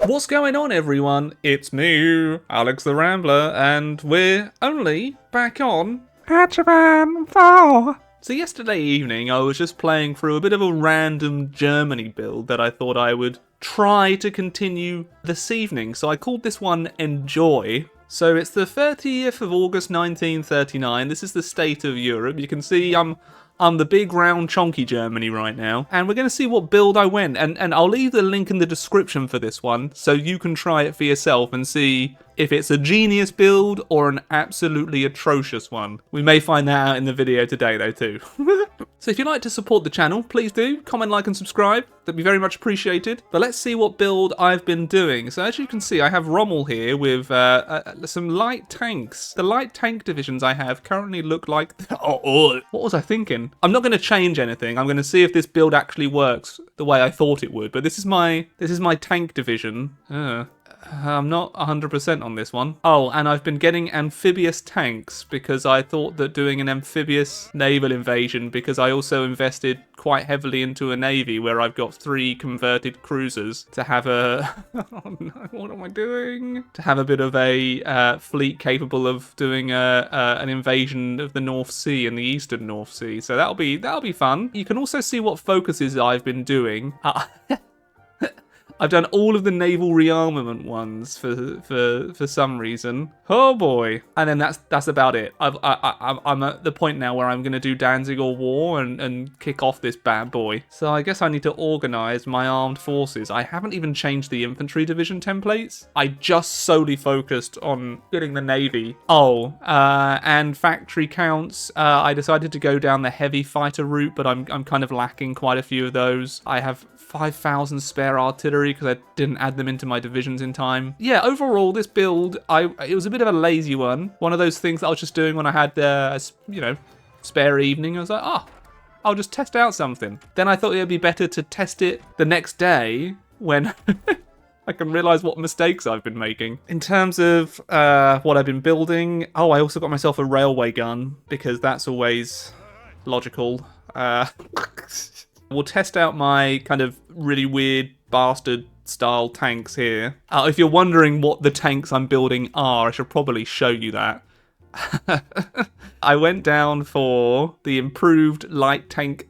What's going on, everyone? It's me, Alex the Rambler, and we're only back on HOI4. So yesterday evening, I was just playing through a bit of a random Germany build that I thought I would try to continue this evening. So I called this one Enjoy. So it's the 30th of August 1939. This is the state of Europe. You can see I'm the big round chonky Germany right now, and we're going to see what build I went, and I'll leave the link in the description for this one so you can try it for yourself and see if it's a genius build or an absolutely atrocious one. We may find that out in the video today though too. So if you'd like to support the channel, please do comment, like and subscribe. That'd be very much appreciated. But let's see what build I've been doing. So as you can see, I have Rommel here with some light tanks. The light tank divisions I have currently look like... what was I thinking? I'm not going to change anything. I'm going to see if this build actually works the way I thought it would. But this is my tank division. I'm not 100% on this one. Oh, and I've been getting amphibious tanks because I thought that doing an amphibious naval invasion, because I also invested quite heavily into a navy where I've got 3 converted cruisers to have a... oh no, what am I doing? To have a bit of a fleet capable of doing an invasion of the North Sea and the Eastern North Sea. So that'll be fun. You can also see what focuses I've been doing. I've done all of the naval rearmament ones for some reason. Oh boy! And then that's about it. I'm at the point now where I'm going to do Danzig or War and kick off this bad boy. So I guess I need to organise my armed forces. I haven't even changed the infantry division templates. I just solely focused on getting the navy. Oh, and factory counts. I decided to go down the heavy fighter route, but I'm kind of lacking quite a few of those. I have 5,000 spare artillery because I didn't add them into my divisions in time. Yeah, overall, this build, it was a bit of a lazy one. One of those things that I was just doing when I had, spare evening. I was like, I'll just test out something. Then I thought it would be better to test it the next day when I can realise what mistakes I've been making. In terms of what I've been building, I also got myself a railway gun because that's always logical. We'll test out my kind of really weird bastard style tanks here. If you're wondering what the tanks I'm building are, I should probably show you that. I went down for the improved light tank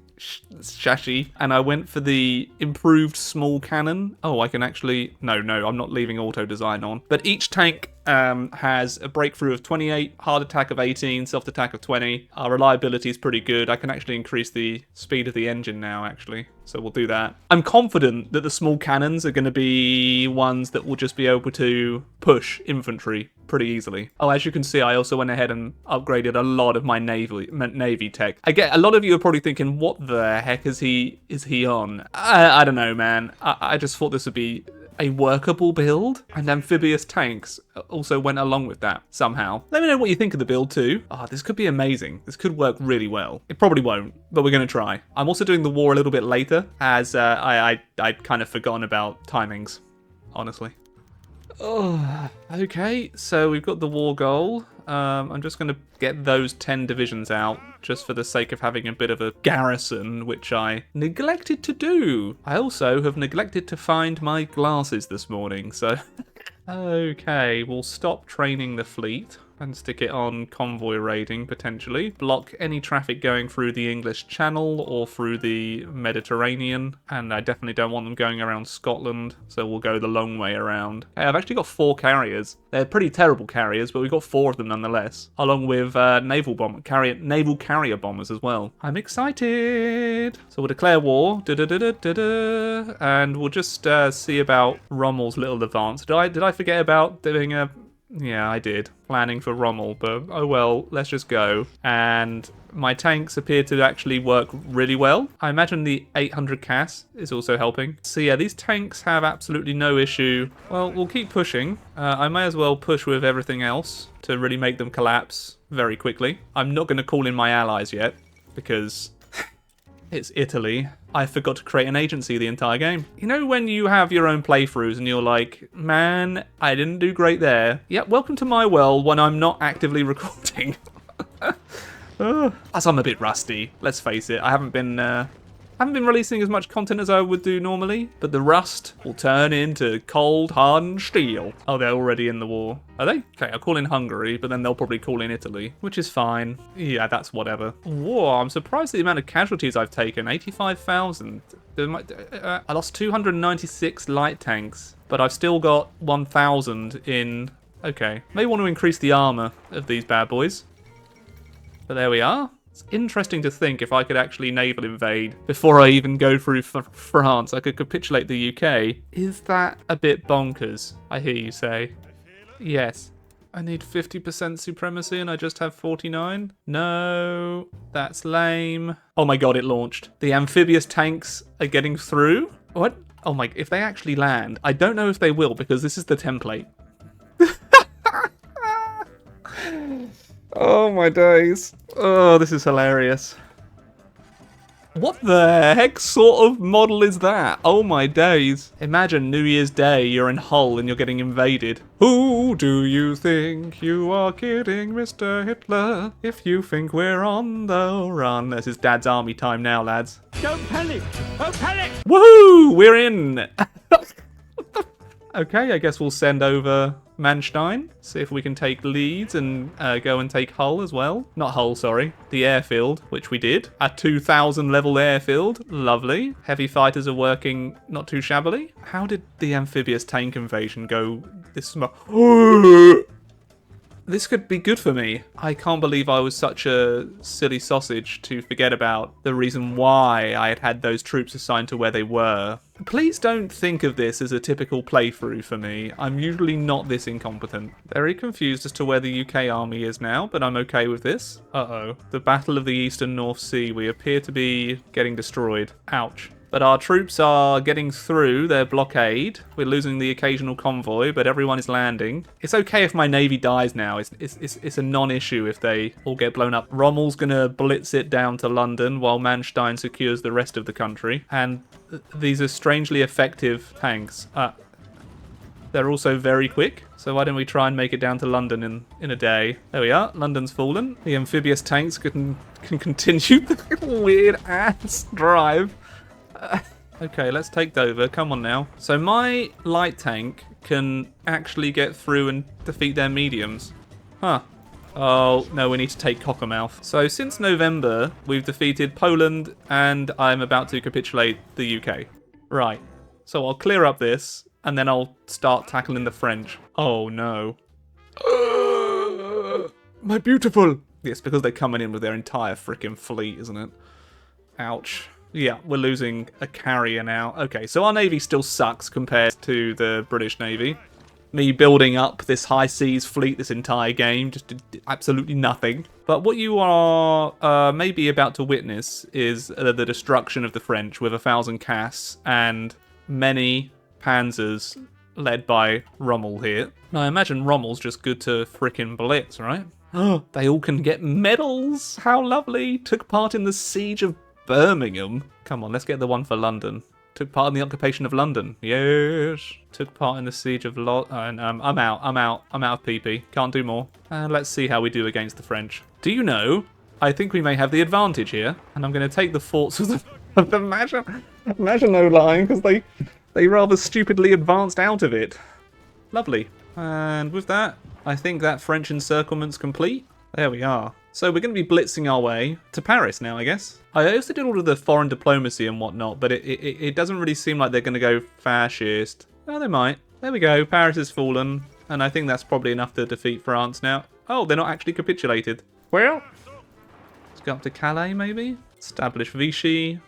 chassis, and I went for the improved small cannon. Oh, I can actually... No, I'm not leaving auto design on. But each tank has a breakthrough of 28, hard attack of 18, soft attack of 20. Our reliability is pretty good. I can actually increase the speed of the engine now, actually. So we'll do that. I'm confident that the small cannons are going to be ones that will just be able to push infantry pretty easily. Oh, as you can see, I also went ahead and upgraded a lot of my navy tech. I get a lot of you are probably thinking, what the heck is he on? I don't know, man. I just thought this would be a workable build, and amphibious tanks also went along with that somehow. Let me know what you think of the build too. This could be amazing. This could work really well. It probably won't, but we're going to try. I'm also doing the war a little bit later, as I'd kind of forgotten about timings, honestly. Oh, okay, so we've got the war goal. I'm just going to get those 10 divisions out, just for the sake of having a bit of a garrison, which I neglected to do. I also have neglected to find my glasses this morning, so... Okay, we'll stop training the fleet and stick it on convoy raiding, potentially. Block any traffic going through the English Channel or through the Mediterranean. And I definitely don't want them going around Scotland, so we'll go the long way around. Hey, I've actually got 4 carriers. They're pretty terrible carriers, but we've got 4 of them nonetheless. Along with naval carrier bombers as well. I'm excited! So we'll declare war. And we'll just see about Rommel's little advance. Did I forget about doing a... Yeah, I did. Planning for Rommel, but oh well, let's just go. And my tanks appear to actually work really well. I imagine the 800 CAS is also helping. So yeah, these tanks have absolutely no issue. Well, we'll keep pushing. I may as well push with everything else to really make them collapse very quickly. I'm not going to call in my allies yet, because it's Italy. I forgot to create an agency the entire game. You know when you have your own playthroughs and you're like, man, I didn't do great there. Yeah, welcome to my world when I'm not actively recording. As I'm a bit rusty, let's face it. I haven't been Haven't been releasing as much content as I would do normally, but the rust will turn into cold, hardened steel. Oh, they're already in the war. Are they? Okay, I'll call in Hungary, but then they'll probably call in Italy, which is fine. Yeah, that's whatever. Whoa, I'm surprised at the amount of casualties I've taken. 85,000. I lost 296 light tanks, but I've still got 1,000 in... Okay, may want to increase the armor of these bad boys. But there we are. It's interesting to think if I could actually naval invade before I even go through France, I could capitulate the UK. Is that a bit bonkers, I hear you say? Yes. I need 50% supremacy and I just have 49? No, that's lame. Oh my god, it launched. The amphibious tanks are getting through? What? Oh my, if they actually land, I don't know if they will because this is the template. Oh my days. Oh, this is hilarious. What the heck sort of model is that? Oh my days. Imagine New Year's Day, you're in Hull and you're getting invaded. Who do you think you are kidding, Mr. Hitler? If you think we're on the run. This is Dad's army time now, lads. Don't panic! Don't panic! Woohoo! We're in! Okay, I guess we'll send over Manstein, see if we can take Leeds and go and take Hull as well. Not Hull, sorry. The airfield, which we did. A 2,000 level airfield. Lovely. Heavy fighters are working not too shabbily. How did the amphibious tank invasion go this small? This could be good for me. I can't believe I was such a silly sausage to forget about the reason why I had those troops assigned to where they were. Please don't think of this as a typical playthrough for me. I'm usually not this incompetent. Very confused as to where the UK army is now, but I'm okay with this. Uh-oh. The Battle of the Eastern North Sea. We appear to be getting destroyed. Ouch. But our troops are getting through their blockade. We're losing the occasional convoy, but everyone is landing. It's okay if my navy dies now. It's a non-issue if they all get blown up. Rommel's gonna blitz it down to London while Manstein secures the rest of the country. And these are strangely effective tanks. They're also very quick, so why don't we try and make it down to London in a day? There we are, London's fallen. The amphibious tanks can continue the weird-ass drive. Okay, let's take Dover. Come on now. So my light tank can actually get through and defeat their mediums. Huh. Oh, no, we need to take Cockermouth. So since November, we've defeated Poland and I'm about to capitulate the UK. Right. So I'll clear up this and then I'll start tackling the French. Oh, no. My beautiful. Yes, because they're coming in with their entire freaking fleet, isn't it? Ouch. Yeah, we're losing a carrier now. Okay, so our navy still sucks compared to the British Navy. Me building up this high seas fleet this entire game just did absolutely nothing. But what you are maybe about to witness is the destruction of the French with 1,000 Cass and many panzers led by Rommel here. Now, I imagine Rommel's just good to frickin' blitz, right? Oh, they all can get medals! How lovely! Took part in the siege of Birmingham. Come on, let's get the one for London. Took part in the occupation of London. Yes. Took part in the siege of I'm out of PP. Can't do more. And let's see how we do against the French. Do you know, I think we may have the advantage here. And I'm going to take the forts of the Maginot Line because they rather stupidly advanced out of it. Lovely. And with that, I think that French encirclement's complete. There we are. So we're going to be blitzing our way to Paris now, I guess. I also did all of the foreign diplomacy and whatnot, but it doesn't really seem like they're going to go fascist. Oh, they might. There we go. Paris has fallen, and I think that's probably enough to defeat France now. Oh, they're not actually capitulated. Well, let's go up to Calais, maybe. Establish Vichy.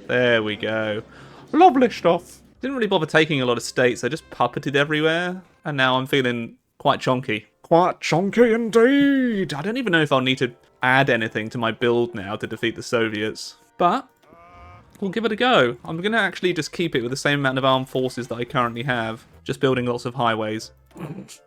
There we go. Lovely stuff. Didn't really bother taking a lot of states. I just puppeted everywhere, and now I'm feeling quite chonky. Quite chunky indeed. I don't even know if I'll need to add anything to my build now to defeat the Soviets. But we'll give it a go. I'm going to actually just keep it with the same amount of armed forces that I currently have. Just building lots of highways.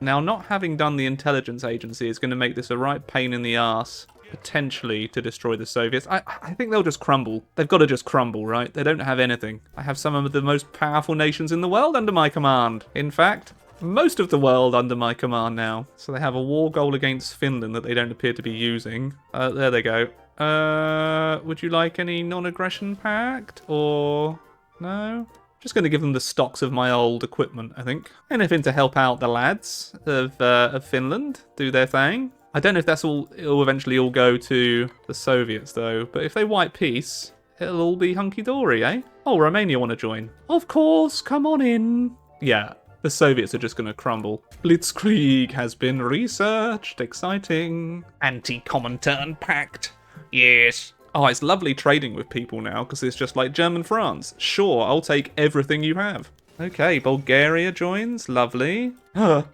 Now, not having done the intelligence agency is going to make this a right pain in the arse, potentially, to destroy the Soviets. I think they'll just crumble. They've got to just crumble, right? They don't have anything. I have some of the most powerful nations in the world under my command. In fact, most of the world under my command now. So they have a war goal against Finland that they don't appear to be using. There they go. Would you like any non-aggression pact, or no? Just going to give them the stocks of my old equipment, I think. Anything to help out the lads of Finland do their thing. I don't know if it'll eventually all go to the Soviets though, but if they wipe peace, it'll all be hunky-dory, eh? Oh, Romania want to join. Of course, come on in. Yeah, the Soviets are just going to crumble. Blitzkrieg has been researched. Exciting. Anti-Comintern Pact. Yes. Oh, it's lovely trading with people now because it's just like German France. Sure, I'll take everything you have. Okay, Bulgaria joins. Lovely. Huh.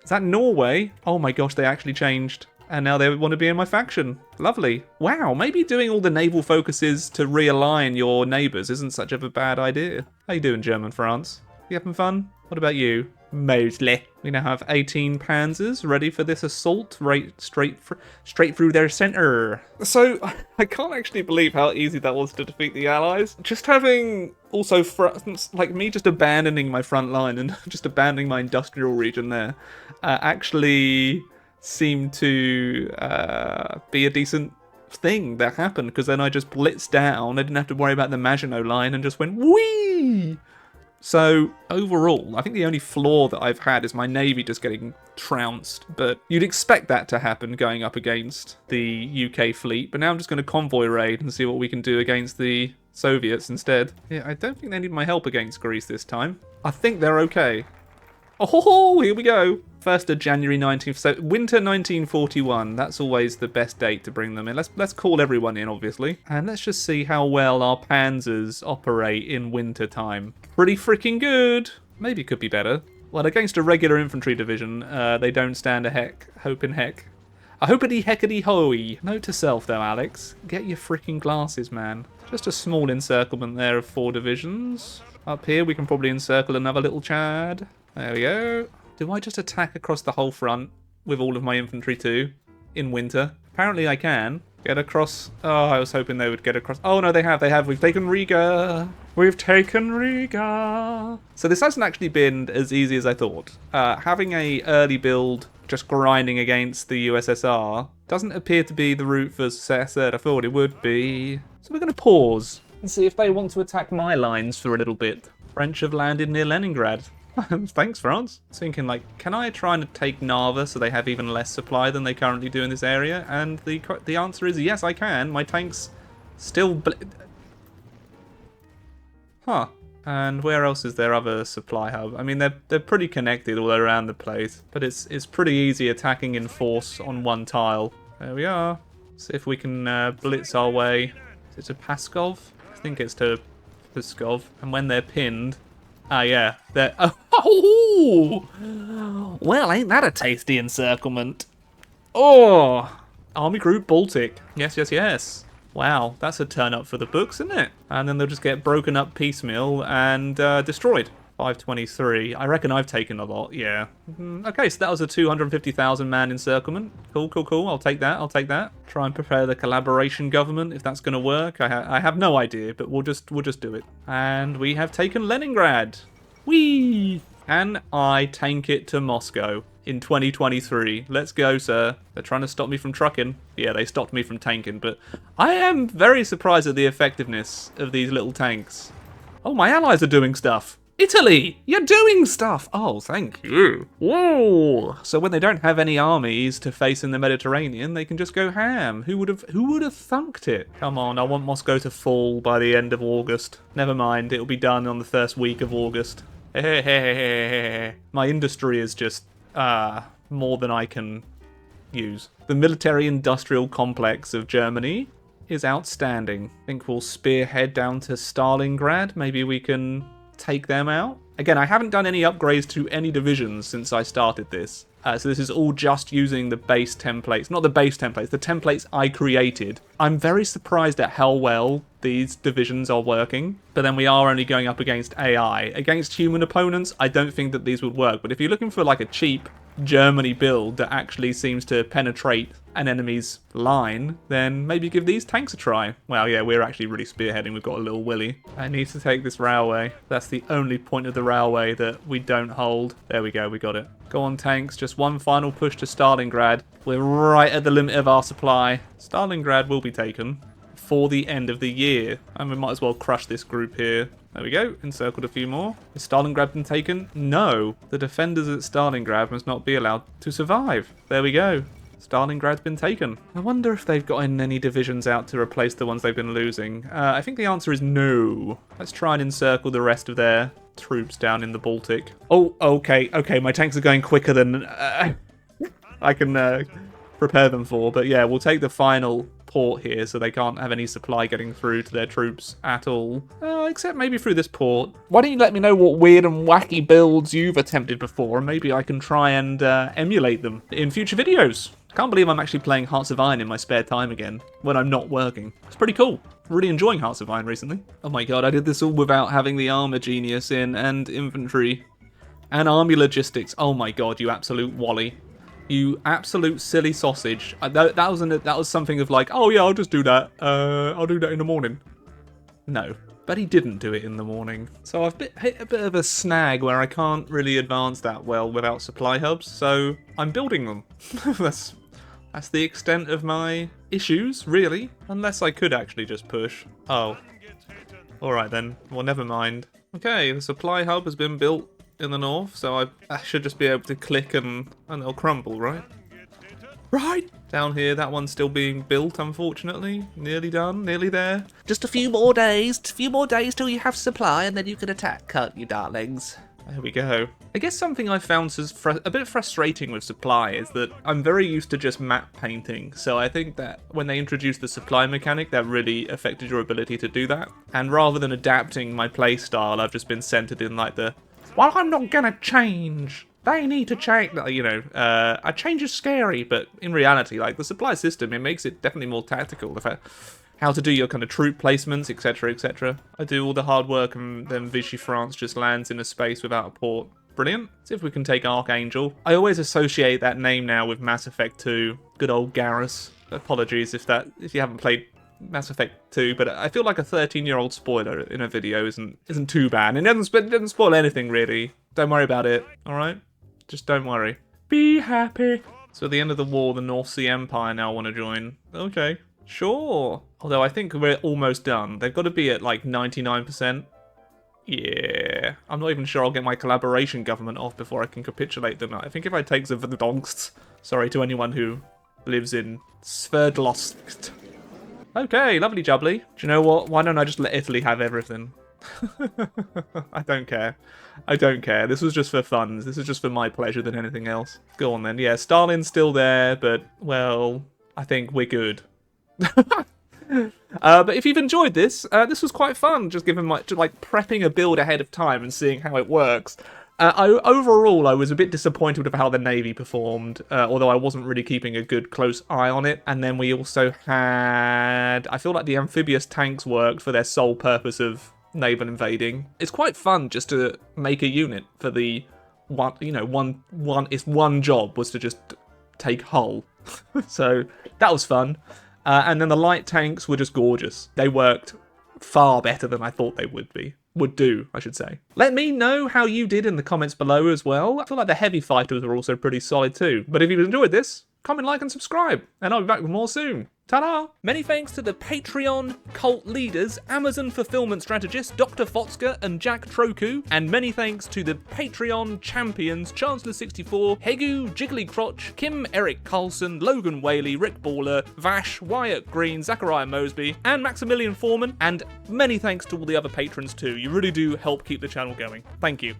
Is that Norway? Oh my gosh, they actually changed. And now they want to be in my faction. Lovely. Wow, maybe doing all the naval focuses to realign your neighbours isn't such of a bad idea. How you doing, German France? You having fun? What about you? Mostly. We now have 18 panzers ready for this assault right straight through their centre. So, I can't actually believe how easy that was to defeat the Allies. Just having also, like me just abandoning my front line and just abandoning my industrial region there, actually seemed to be a decent thing that happened, because then I just blitzed down. I didn't have to worry about the Maginot line and just went whee! So, overall, I think the only flaw that I've had is my navy just getting trounced. But you'd expect that to happen going up against the UK fleet. But now I'm just going to convoy raid and see what we can do against the Soviets instead. Yeah, I don't think they need my help against Greece this time. I think they're okay. Oh, here we go. 1st of January 19th, so winter 1941. That's always the best date to bring them in. Let's call everyone in, obviously. And let's just see how well our panzers operate in winter time. Pretty freaking good. Maybe it could be better. Well, against a regular infantry division, they don't stand a hope in heck. A hoppity heckity hoy. Note to self though, Alex. Get your freaking glasses, man. Just a small encirclement there of 4 divisions. Up here, we can probably encircle another little Chad. There we go. Do I just attack across the whole front with all of my infantry too in winter? Apparently I can. Get across. Oh, I was hoping they would get across. Oh, no, they have. We've taken Riga. We've taken Riga. So this hasn't actually been as easy as I thought. Having a early build just grinding against the USSR doesn't appear to be the route for success that I thought it would be. So we're going to pause and see if they want to attack my lines for a little bit. French have landed near Leningrad. Thanks, France. Thinking, like, can I try and take Narva so they have even less supply than they currently do in this area? And the answer is yes, I can. My tanks still... Huh. And where else is their other supply hub? I mean, they're pretty connected all around the place, but it's pretty easy attacking in force on one tile. There we are. See if we can blitz our way. Is it to Pskov? I think it's to Pskov. And when they're pinned... Ah, yeah. They're... Oh! Well, ain't that a tasty encirclement? Oh! Army Group Baltic. Yes, yes, yes. Wow, that's a turn up for the books, isn't it? And then they'll just get broken up piecemeal and destroyed. 523. I reckon I've taken a lot, yeah. Okay, so that was a 250,000 man encirclement. Cool, cool, cool. I'll take that, I'll take that. Try and prepare the collaboration government, if that's going to work. I have no idea, but we'll just do it. And we have taken Leningrad. Whee! Can I tank it to Moscow in 2023? Let's go, sir. They're trying to stop me from trucking. Yeah, they stopped me from tanking, but I am very surprised at the effectiveness of these little tanks. Oh, my allies are doing stuff. Italy, you're doing stuff. Oh, thank you. Whoa. So when they don't have any armies to face in the Mediterranean, they can just go ham. Who would have thunked it? Come on, I want Moscow to fall by the end of August. Never mind, it'll be done on the first week of August. My industry is just more than I can use. The military-industrial complex of Germany is outstanding. I think we'll spearhead down to Stalingrad. Maybe we can take them out. Again, I haven't done any upgrades to any divisions since I started this. So this is all just using the base templates. Not the base templates, the templates I created. I'm very surprised at how well these divisions are working. But then we are only going up against AI. Against human opponents, I don't think that these would work. But if you're looking for like a cheap Germany build that actually seems to penetrate an enemy's line, then maybe give these tanks a try. Well, yeah, we're actually really spearheading. We've got a little Willy. I need to take this railway. That's the only point of the railway that we don't hold. There we go, we got it. Go on, tanks. Just one final push to Stalingrad. We're right at the limit of our supply. Stalingrad will be taken for the end of the year. And we might as well crush this group here. There we go, encircled a few more. Has Stalingrad been taken? No. The defenders at Stalingrad must not be allowed to survive. There we go. Stalingrad's been taken. I wonder if they've gotten any divisions out to replace the ones they've been losing. I think the answer is no. Let's try and encircle the rest of their troops down in the Baltic. Oh, okay, my tanks are going quicker than I can prepare them for. But yeah, we'll take the final port here so they can't have any supply getting through to their troops at all. Except maybe through this port. Why don't you let me know what weird and wacky builds you've attempted before, and maybe I can try and emulate them in future videos. Can't believe I'm actually playing Hearts of Iron in my spare time again, when I'm not working. It's pretty cool. Really enjoying Hearts of Iron recently. Oh my god, I did this all without having the armor genius in, and infantry, and army logistics. Oh my god, you absolute wally. You absolute silly sausage. That was something of like, oh yeah, I'll just do that. I'll do that in the morning. No. But he didn't do it in the morning. So I've hit a bit of a snag where I can't really advance that well without supply hubs, so I'm building them. That's the extent of my issues, really. Unless I could actually just push. Oh. Alright then. Well, never mind. Okay, the supply hub has been built in the north, so I should just be able to click and they'll crumble, right? Right! Down here, that one's still being built, unfortunately. Nearly done, nearly there. Just a few more days till you have supply, and then you can attack, can't you, darlings? There we go. I guess something I found a bit frustrating with supply is that I'm very used to just map painting, so I think that when they introduced the supply mechanic, that really affected your ability to do that. And rather than adapting my playstyle, I've just been centered in like the, well, I'm not gonna change. They need to change, you know, a change is scary, but in reality, like, the supply system, it makes it definitely more tactical. The fact, how to do your kind of troop placements, etc., etc. I do all the hard work, and then Vichy France just lands in a space without a port. Brilliant. See if we can take Archangel. I always associate that name now with Mass Effect 2. Good old Garrus. Apologies if you haven't played Mass Effect 2, but I feel like a 13-year-old spoiler in a video isn't too bad. It doesn't spoil anything, really. Don't worry about it, alright? Just don't worry. Be happy. So at the end of the war, the North Sea Empire now want to join. Okay, sure. Although I think we're almost done. They've got to be at like 99%. Yeah. I'm not even sure I'll get my collaboration government off before I can capitulate them. I think if I take Zverdlovsk, sorry to anyone who lives in Sverdlovsk. Okay, lovely jubbly. Do you know what? Why don't I just let Italy have everything? I don't care. I don't care. This was just for fun. This is just for my pleasure than anything else. Go on then. Yeah, Stalin's still there, but, well, I think we're good. But if you've enjoyed this, this was quite fun. Just giving like prepping a build ahead of time and seeing how it works. Overall, I was a bit disappointed with how the Navy performed, although I wasn't really keeping a good close eye on it. And then we also had, I feel like the amphibious tanks worked for their sole purpose of naval invading. It's quite fun just to make a unit for the its one job was to just take Hull. So that was fun. And then the light tanks were just gorgeous. They worked far better than I thought they would do, I should say. Let me know how you did in the comments below as well. I feel like the heavy fighters were also pretty solid too. But if you've enjoyed this, comment, like, and subscribe. And I'll be back with more soon. Ta-da! Many thanks to the Patreon cult leaders, Amazon fulfillment strategist Dr. Fotska and Jack Troku, and many thanks to the Patreon champions Chancellor64, Hegu, Jiggly Crotch, Kim Eric Carlson, Logan Whaley, Rick Baller, Vash, Wyatt Green, Zachariah Mosby, and Maximilian Foreman, and many thanks to all the other patrons too. You really do help keep the channel going. Thank you.